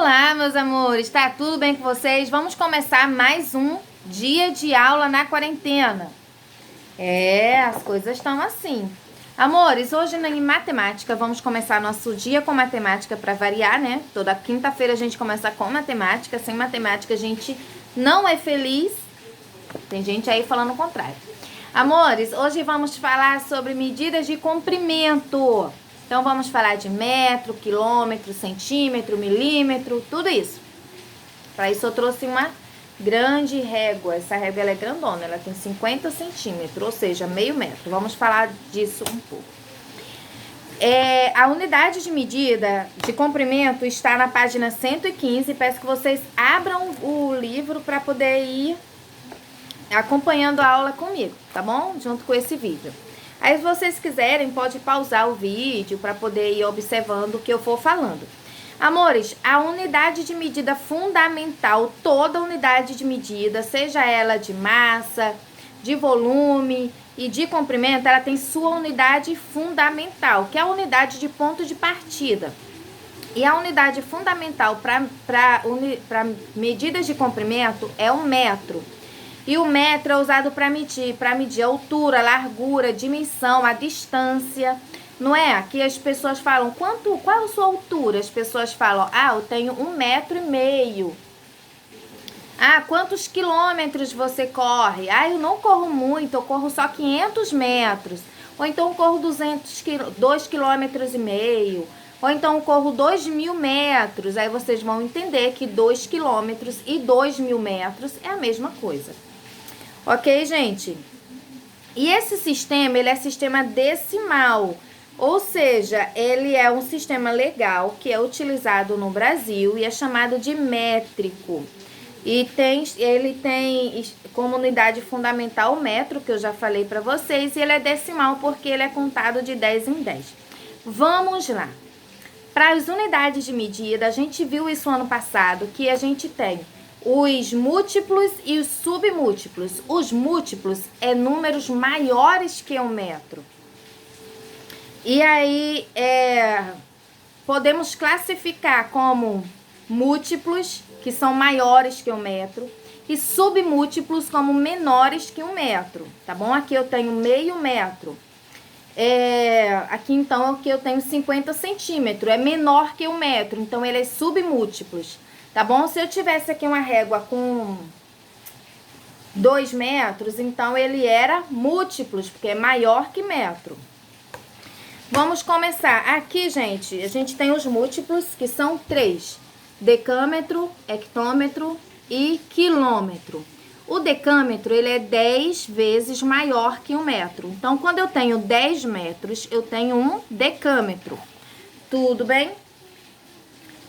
Olá, meus amores, tá tudo bem com vocês? Vamos começar mais um dia de aula na quarentena. As coisas estão assim. Amores, hoje em matemática, vamos começar nosso dia com matemática para variar, né? Toda quinta-feira a gente começa com matemática. Sem matemática a gente não é feliz. Tem gente aí falando o contrário. Amores, hoje vamos falar sobre medidas de comprimento. Então, vamos falar de metro, quilômetro, centímetro, milímetro, tudo isso. Para isso, eu trouxe uma grande régua. Essa régua ela é grandona, ela tem 50 centímetros, ou seja, meio metro. Vamos falar disso um pouco. A unidade de medida de comprimento está na página 115. Peço que vocês abram o livro para poder ir acompanhando a aula comigo, tá bom? Junto com esse vídeo. Aí, se vocês quiserem, pode pausar o vídeo para poder ir observando o que eu for falando. Amores, a unidade de medida fundamental, toda unidade de medida, seja ela de massa, de volume e de comprimento, ela tem sua unidade fundamental, que é a unidade de ponto de partida. E a unidade fundamental para medidas de comprimento é o metro. E o metro é usado para medir a altura, largura, dimensão, a distância, não é? Aqui as pessoas falam, qual é a sua altura? As pessoas falam, eu tenho 1,5 m. Quantos quilômetros você corre? Eu não corro muito, eu corro só 500 metros. Ou então eu corro 2,5 km. Ou então eu corro 2.000 metros. Aí vocês vão entender que 2 quilômetros e 2.000 metros é a mesma coisa. Ok, gente? E esse sistema, ele é sistema decimal, ou seja, ele é um sistema legal que é utilizado no Brasil e é chamado de métrico. E ele tem como unidade fundamental o metro, que eu já falei para vocês, e ele é decimal porque ele é contado de 10 em 10. Vamos lá. Para as unidades de medida, a gente viu isso ano passado, que a gente tem os múltiplos e os submúltiplos. Os múltiplos é números maiores que 1 metro. E aí, podemos classificar como múltiplos, que são maiores que 1 metro, e submúltiplos como menores que 1 metro, tá bom? Aqui eu tenho meio metro. Aqui então, aqui eu tenho 50 centímetros, é menor que 1 metro, então ele é submúltiplos. Tá bom? Se eu tivesse aqui uma régua com 2 metros, então ele era múltiplos, porque é maior que metro. Vamos começar. Aqui, gente, a gente tem os múltiplos, que são 3. Decâmetro, hectômetro e quilômetro. O decâmetro, ele é 10 vezes maior que 1 metro. Então, quando eu tenho 10 metros, eu tenho um decâmetro. Tudo bem?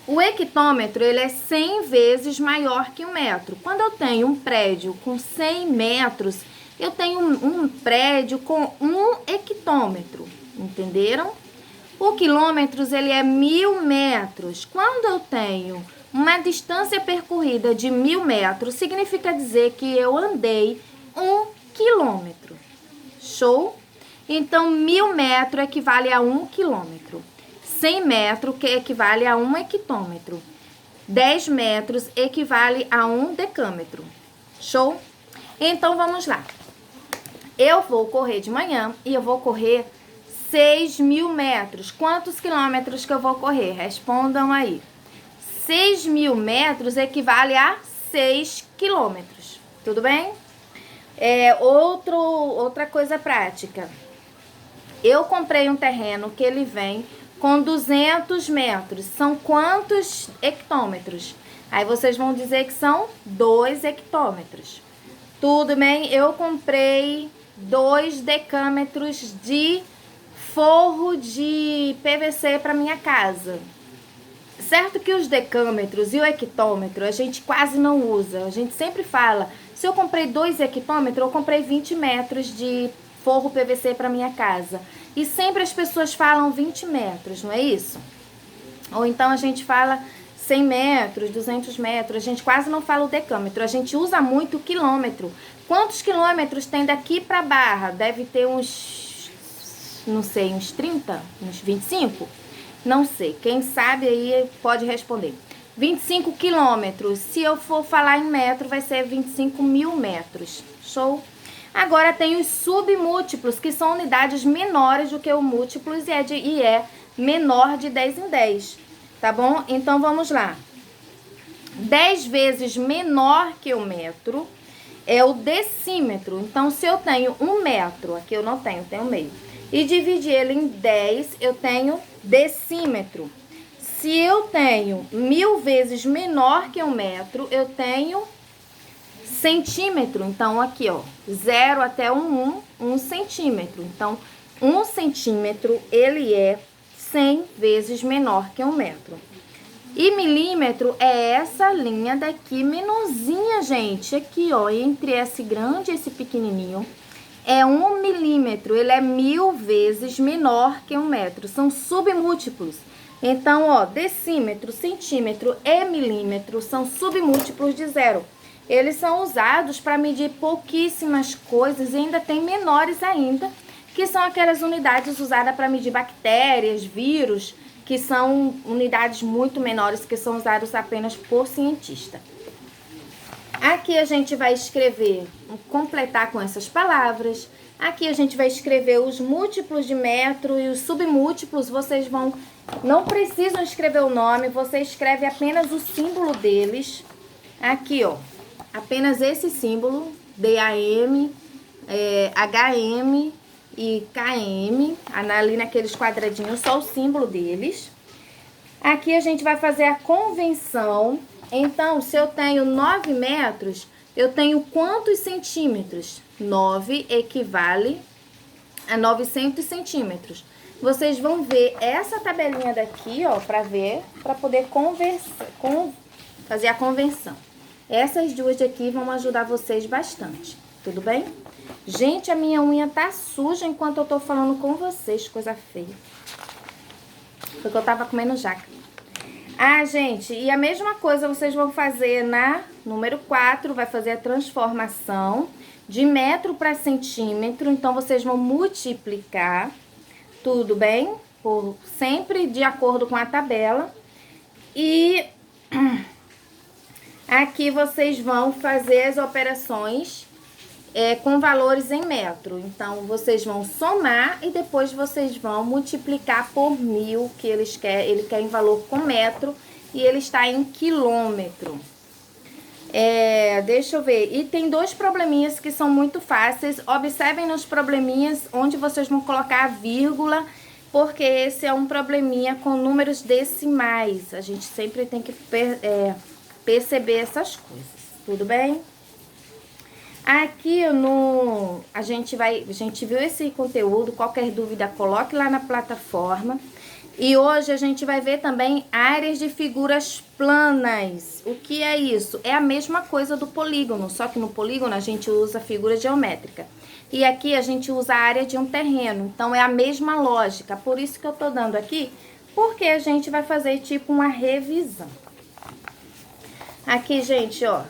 O hectômetro, ele é 100 vezes maior que 1 metro. Quando eu tenho um prédio com 100 metros, eu tenho um prédio com 1 hectômetro. Entenderam? O quilômetros, ele é 1.000 metros. Quando eu tenho uma distância percorrida de 1.000 metros, significa dizer que eu andei 1 quilômetro. Show? Então, 1.000 metros equivale a 1 quilômetro. 100 metros, que equivale a 1 hectômetro. 10 metros equivale a 1 decâmetro. Show? Então, vamos lá. Eu vou correr de manhã e eu vou correr 6.000 metros. Quantos quilômetros que eu vou correr? Respondam aí. 6.000 metros equivale a 6 quilômetros. Tudo bem? Outra coisa prática. Eu comprei um terreno que ele vem com 200 metros. São quantos hectômetros? Aí vocês vão dizer que são 2 hectômetros. Tudo bem? Eu comprei 2 decâmetros de forro de PVC para minha casa. Certo que os decâmetros e o hectômetro a gente quase não usa. A gente sempre fala, se eu comprei 2 hectômetros, eu comprei 20 metros de forro PVC para minha casa. E sempre as pessoas falam 20 metros, não é isso? Ou então a gente fala 100 metros, 200 metros, a gente quase não fala o decâmetro, a gente usa muito o quilômetro. Quantos quilômetros tem daqui para Barra? Deve ter uns, não sei, uns 30, uns 25? Não sei, quem sabe aí pode responder. 25 quilômetros. Se eu for falar em metro, vai ser 25 mil metros. Show? Agora tem os submúltiplos, que são unidades menores do que o múltiplos e é menor de 10 em 10. Tá bom? Então, vamos lá. 10 vezes menor que o metro é o decímetro. Então, se eu tenho 1 metro, aqui eu não tenho, tenho meio, e dividir ele em 10, eu tenho decímetro. Se eu tenho 1000 vezes menor que 1 metro, eu tenho centímetro. Então, aqui, ó, 0 até 1 centímetro. Então, 1 centímetro, ele é 100 vezes menor que 1 metro. E milímetro é essa linha daqui, menorzinha, gente. Aqui, ó, entre esse grande e esse pequenininho, é 1 milímetro. Ele é 1000 vezes menor que 1 metro. São submúltiplos. Então, ó, decímetro, centímetro e milímetro são submúltiplos de 0. Eles são usados para medir pouquíssimas coisas e ainda tem menores ainda, que são aquelas unidades usadas para medir bactérias, vírus, que são unidades muito menores, que são usadas apenas por cientista. Aqui a gente vai escrever, completar com essas palavras. Aqui a gente vai escrever os múltiplos de metro e os submúltiplos. Vocês não precisam escrever o nome, você escreve apenas o símbolo deles. Aqui, ó, apenas esse símbolo, DAM, HM e KM, ali naqueles quadradinhos, só o símbolo deles. Aqui a gente vai fazer a convenção. Então, se eu tenho 9 metros, eu tenho quantos centímetros? 9 equivale a 900 centímetros. Vocês vão ver essa tabelinha daqui, ó, para poder fazer a convenção. Essas duas aqui vão ajudar vocês bastante, tudo bem? Gente, a minha unha tá suja enquanto eu tô falando com vocês, coisa feia. Porque eu tava comendo jaca. Ah, gente, e a mesma coisa vocês vão fazer na número 4, vai fazer a transformação de metro para centímetro. Então, vocês vão multiplicar, tudo bem? Sempre de acordo com a tabela. E aqui vocês vão fazer as operações com valores em metro. Então, vocês vão somar e depois vocês vão multiplicar por 1000, que ele quer em valor com metro e ele está em quilômetro. Deixa eu ver. E tem 2 probleminhas que são muito fáceis. Observem nos probleminhas onde vocês vão colocar a vírgula, porque esse é um probleminha com números decimais. A gente sempre tem que perceber essas coisas, tudo bem? Aqui a gente viu esse conteúdo, qualquer dúvida coloque lá na plataforma. E hoje a gente vai ver também áreas de figuras planas. O que é isso? É a mesma coisa do polígono, só que no polígono a gente usa figura geométrica. E aqui a gente usa a área de um terreno, então é a mesma lógica. Por isso que eu tô dando aqui, porque a gente vai fazer tipo uma revisão. Aqui, gente, ó.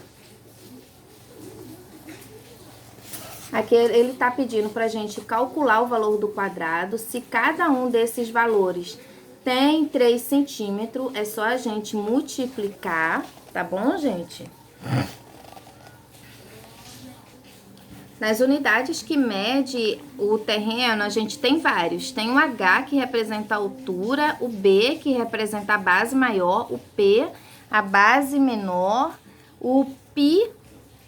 Aqui ele tá pedindo pra gente calcular o valor do quadrado. Se cada um desses valores tem 3 centímetros, é só a gente multiplicar, tá bom, gente? Nas unidades que mede o terreno, a gente tem vários. Tem o H, que representa a altura, o B, que representa a base maior, o P, a base menor, o π,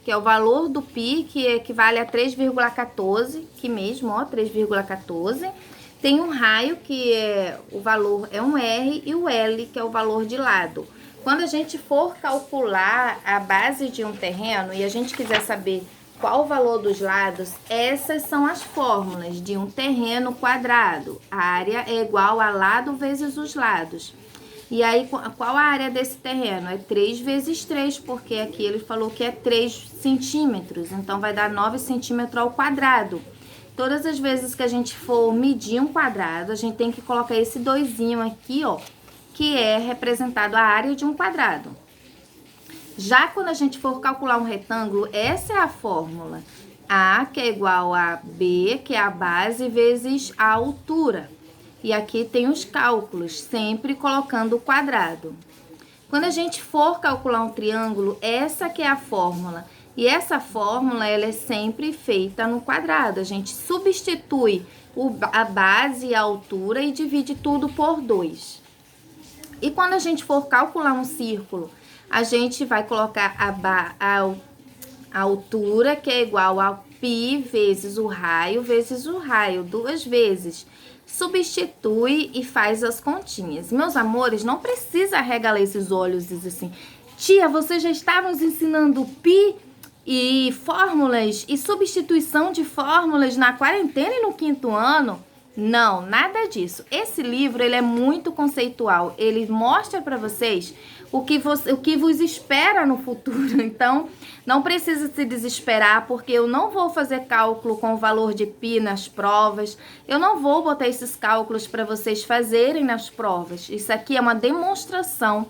que é o valor do π, que equivale a 3,14, que mesmo, ó, 3,14. Tem um raio, que o valor é um R, e o L, que é o valor de lado. Quando a gente for calcular a base de um terreno e a gente quiser saber qual o valor dos lados, essas são as fórmulas de um terreno quadrado. A área é igual a lado vezes os lados. E aí, qual a área desse terreno? É 3 vezes 3, porque aqui ele falou que é 3 centímetros. Então, vai dar 9 centímetros ao quadrado. Todas as vezes que a gente for medir um quadrado, a gente tem que colocar esse doisinho aqui, ó, que é representado a área de um quadrado. Já quando a gente for calcular um retângulo, essa é a fórmula. A, que é igual a B, que é a base, vezes a altura. E aqui tem os cálculos, sempre colocando o quadrado. Quando a gente for calcular um triângulo, essa que é a fórmula. E essa fórmula, ela é sempre feita no quadrado. A gente substitui a base e a altura e divide tudo por 2. E quando a gente for calcular um círculo, a gente vai colocar a altura, que é igual a π vezes o raio, 2 vezes. Substitui e faz as continhas. Meus amores, não precisa arregalar esses olhos e dizer assim, tia, você já está nos ensinando π e fórmulas e substituição de fórmulas na quarentena e no 5º ano? Não, nada disso. Esse livro, ele é muito conceitual. Ele mostra para vocês o que vos espera no futuro. Então, não precisa se desesperar, porque eu não vou fazer cálculo com o valor de π nas provas. Eu não vou botar esses cálculos para vocês fazerem nas provas. Isso aqui é uma demonstração.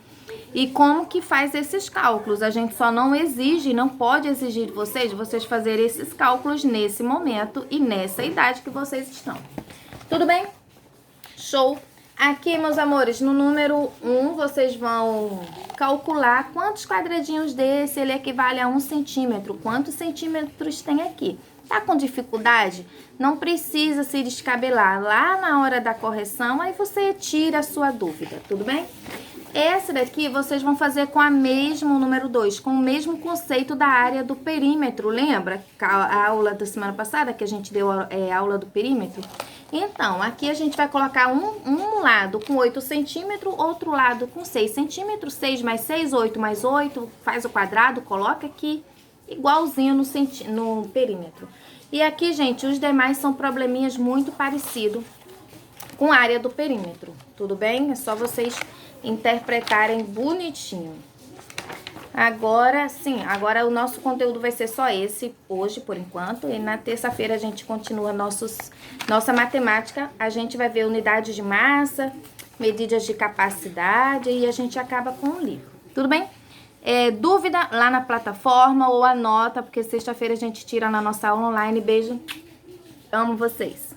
E como que faz esses cálculos? A gente só não exige, não pode exigir de vocês fazerem esses cálculos nesse momento e nessa idade que vocês estão. Tudo bem? Show! Aqui, meus amores, no número 1, vocês vão calcular quantos quadradinhos desse ele equivale a 1 centímetro. Quantos centímetros tem aqui? Tá com dificuldade? Não precisa se descabelar. Lá na hora da correção, aí você tira a sua dúvida, tudo bem? Essa daqui vocês vão fazer com a mesma, o número 2, com o mesmo conceito da área do perímetro. Lembra a aula da semana passada que a gente deu a aula do perímetro? Então, aqui a gente vai colocar um lado com 8 centímetros, outro lado com 6 centímetros. 6 mais 6, 8 mais 8, faz o quadrado, coloca aqui, igualzinho no perímetro. E aqui, gente, os demais são probleminhas muito parecidos com a área do perímetro, tudo bem? É só vocês interpretarem bonitinho. Agora, sim, agora o nosso conteúdo vai ser só esse hoje, por enquanto. E na terça-feira a gente continua nossa matemática. A gente vai ver unidade de massa, medidas de capacidade e a gente acaba com o livro. Tudo bem? Dúvida lá na plataforma ou anota, porque sexta-feira a gente tira na nossa aula online. Beijo, amo vocês.